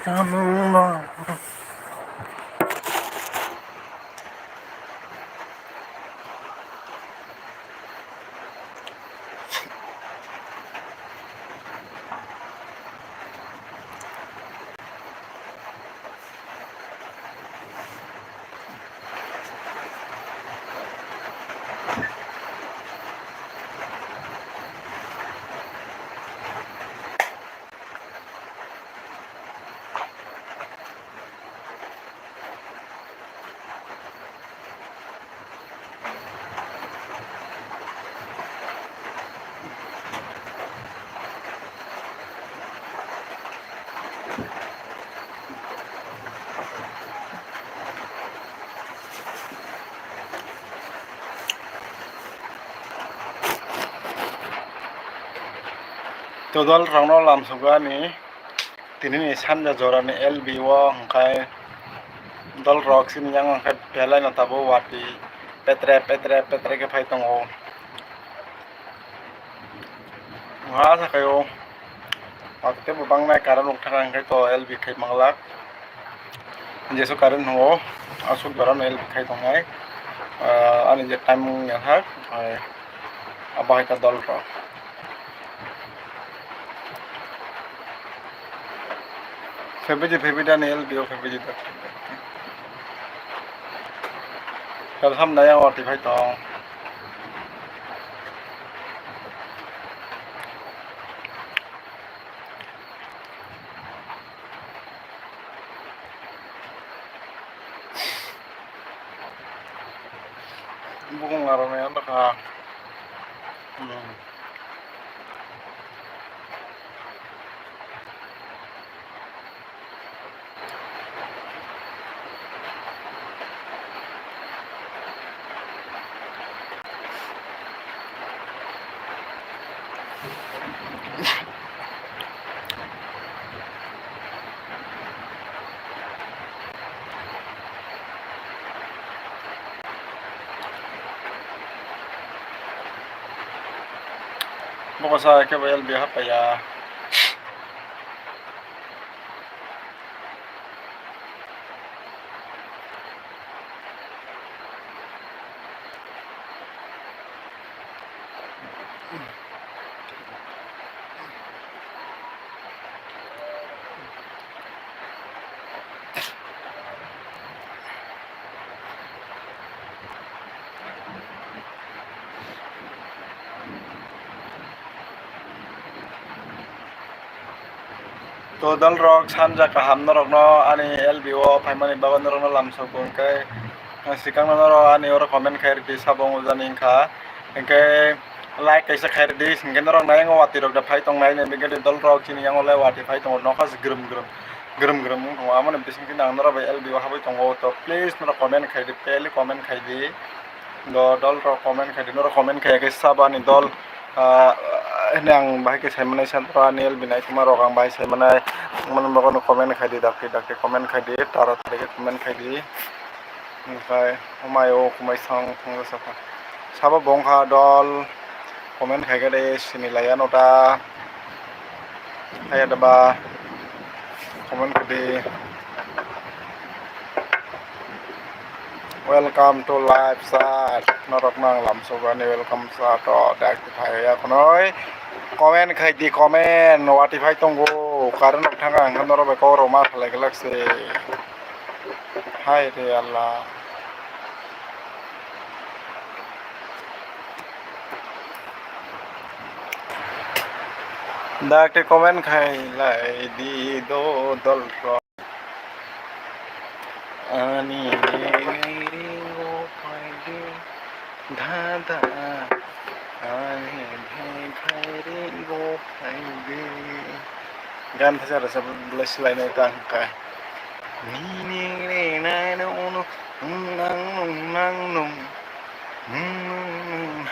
জানো না Todol rangno lamsuga ni tinini sanja jorani LB1 hangkai dol rok sini yang hangkai pelai na tabo wati petre ke phai tongo nga sa kayo waktu bubang na karan ukthang hangkai to LB khai manglak jesu karan ho asuk baran LB khai tongai ani je time yang hak abai ta dol rok February dan LB February tak. Kalau ham naya waktu phai tong. Bukan ngaramnya apa kah? Bukan saya ke LB apa ya? To dal rok sanja kaham norok no ani LBO paimani bagan norok no lamso ko kai sikang norok ani oro comment khair di sabong ujani kha engke like kaisa khair di singke norok nai ngo wati rok da phai tong nai ne bege dal rok chini yang ole wati phai tong no khas grum no amane bising tin ang norok LBO habai tong to please norok comment khair di pele comment khair di do dal rok comment khair di norok comment khair ke sabani dol yang bahai ke saya menai sentra nil binai cuma rokang bahai saya menai mana komen khai di dakti komen khai di tarat lagi komen khai di oke umayo kumai sang tunggu sapa bongkha dol komen khai gede sini layan oda saya deba komen gede welcome to live chat norok nang lamsogani welcome chat to dak thai ya konoi komen khai di komen wati phai tongo karon thanga angkan norok be ko roma khalai galak se hai re allah dak komen khai lai di do dol ro ani Dada ani khai go khai gan thaja rasa bless line tang ka ni ne na no no nang nang nung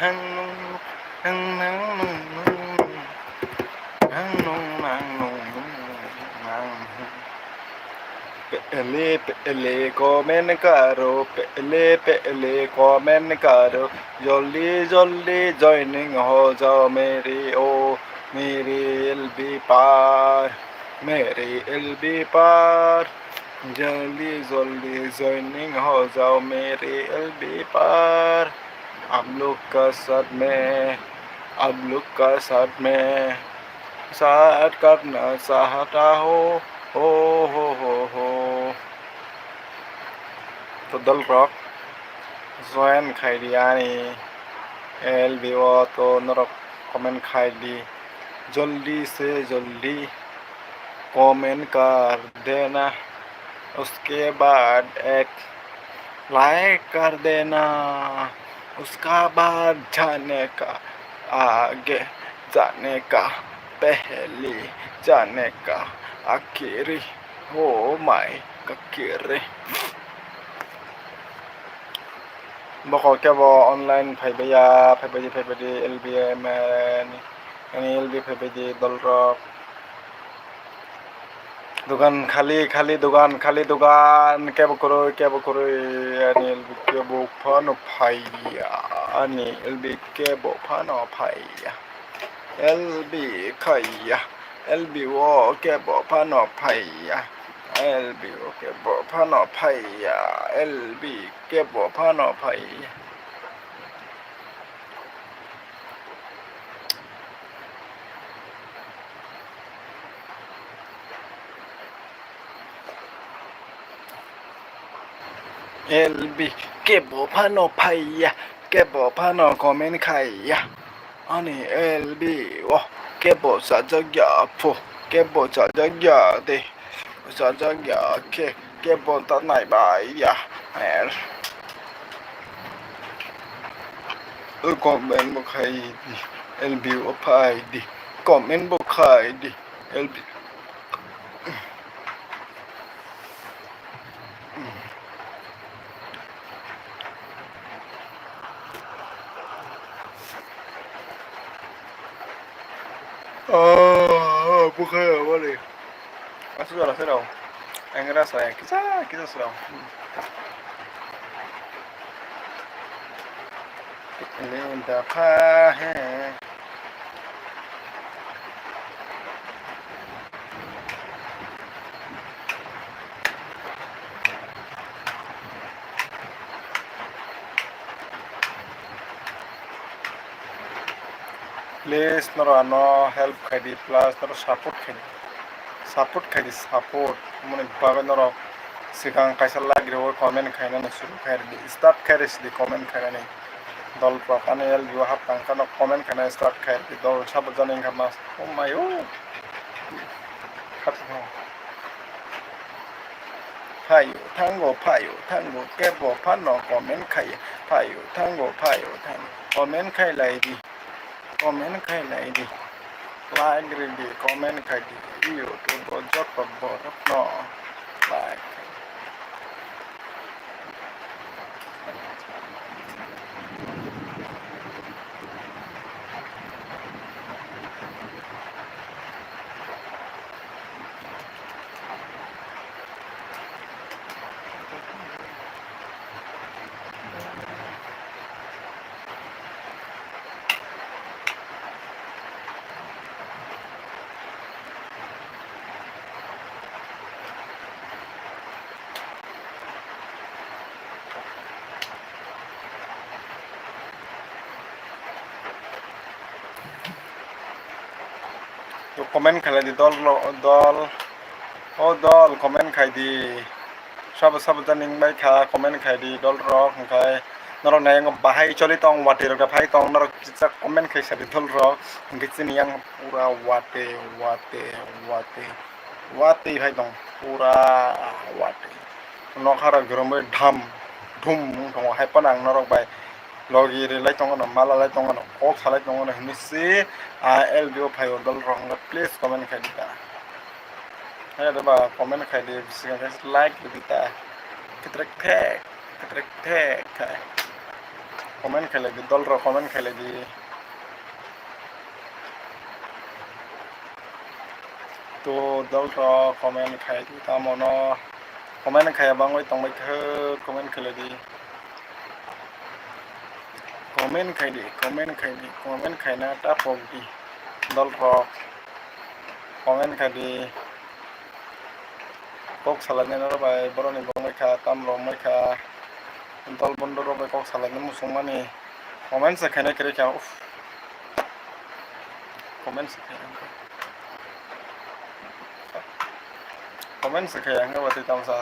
hang nung hang nang nung hang nung nang nung nang pele komen karo pele komen karo जल्दी joining हो जाओ मेरी LB पार मेरे LB पर जल्दी जल्दी joining हो जाओ मेरे एलबी पर आप लोग का साथ में आप लोग का साथ में साथ करना चाहता हो हो तो दल रॉक ज्वाइन खाई दिया नहीं एलबी वो तो नरक कमेंट खाई दी जल्दी से जल्दी कमेंट कर देना उसके बाद एक लाइक कर देना उसका बाद जाने का आगे जाने का पहले जाने का आखिरी हो माय ककीरे बको क्या वो ऑनलाइन फाइबे एलबी मैन एलबी फाइबे दल रॉक दुकान खाली दुकान क्या बकरो एलबी के बो फानो फाइया एलबी के बो फानो फाइया एलबी खाइया एलबी वो के बो फानो फाइया एलबी वो के बो फानो फाइया एलबी के बो फानो फाइया एलबी के बो फानो फाइया के बो फानो कमेंट खाइया अनि एलबी वो के बो साजग्या फो के बो साजग्या दे साजग्या के बो तनाई बाइया कमेंट बो खाई दी एलबी वो फाई दी कमेंट बो खाई दी LB bukan boleh sudah yang ngerasa ya kita sudah ini udah apa please no help kadi plus no support kadi support mone baga no sikang kaisa lagi ro comment khaina na suru khair di start kharis di comment khaina ni dol prakane el yo hap tangka no comment khaina start khair di dol sab janing kama oh my oh khatno payo tango kebo pano comment khai payo tango comment khai lai di comment khai lại đi like đi comment khai đi yêu tôi có job và bỏ rất nọ like तो comment खाई दी दल comment खाई दी सब जानिंग bye खा comment खाई दी दल rock खाई नर नायंग बाहाय चली तंग वाटे रो फाई तंग नर किसा कमेंट खाई सारी दल रॉक किसी yang पूरा वाटे भाई तंग पूरा वाटे नखारा गरम धम धुम तंग हाय पनांग नरक bye logi relay tong no mala lai tong no ok salai tong no himisi LBO phayo dal rong please comment khai dita hai da ba comment khai di bising guys like dita ketrek khai comment khai di dal ro comment khai di to dal ro comment khai di ta mono comment khai bang oi tong bai khe comment khai di comment khai na ta pog di dal rock comment khai di kok salane robai boroni bongmaika tamrok maika dol bondo robai kok salane musungmani comment sekhane kere kya comment sekhaya nga bati tamsa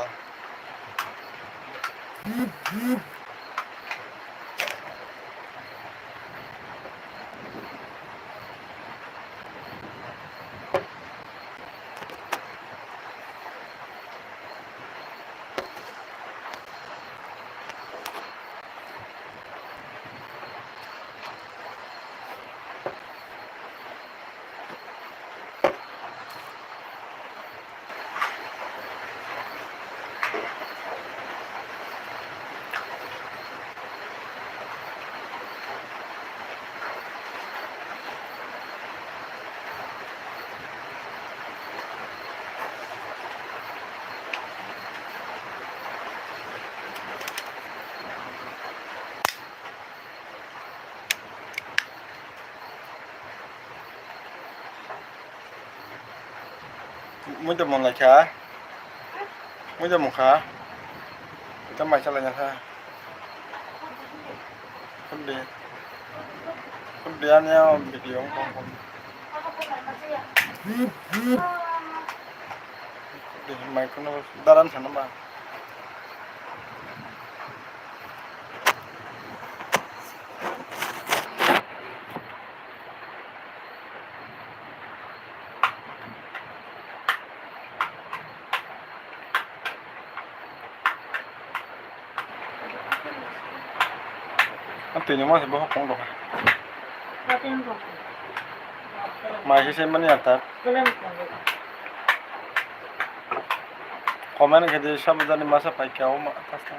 Muita mon la kha muita mon kha tamai salanya kha kundi anya video kong di mai kono daran sana ba Antinyo mo sa buhok kong doka. Masih man yatat. Komen ke sab jani masa pai kya ma atas na.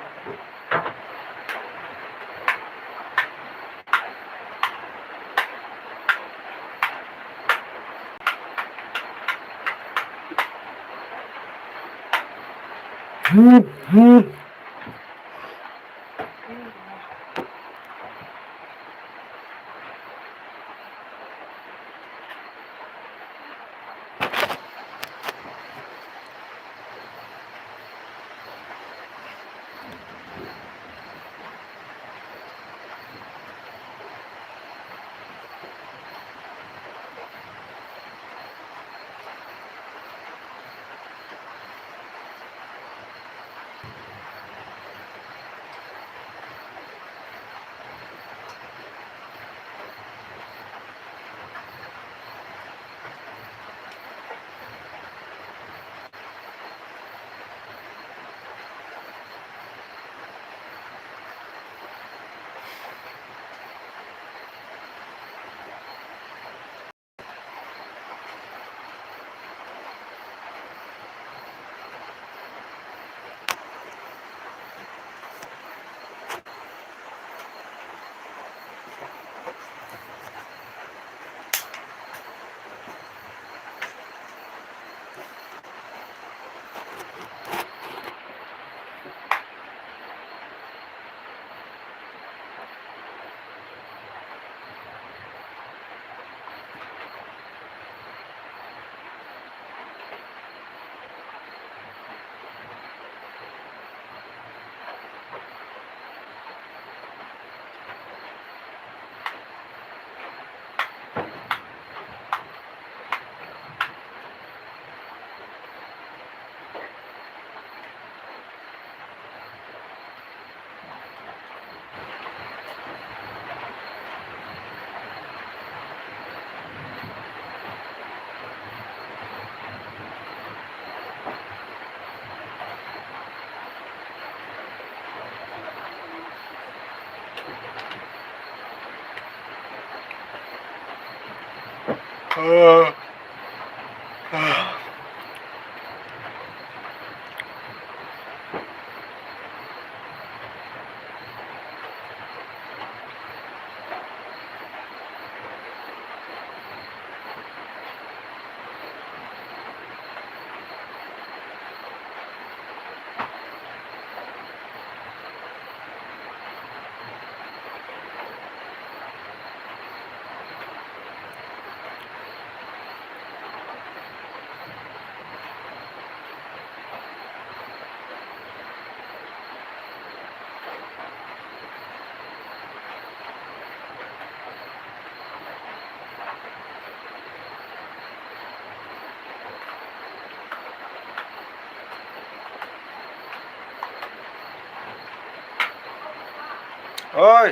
Oy!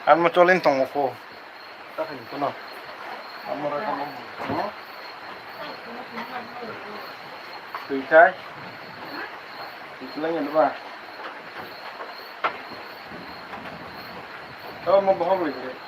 Ano mo cholin tong ko? Takin ko na. Amora ka mo. Ano? Tuikay? Ito lang yan, diba? Oh, mau bohong lagi.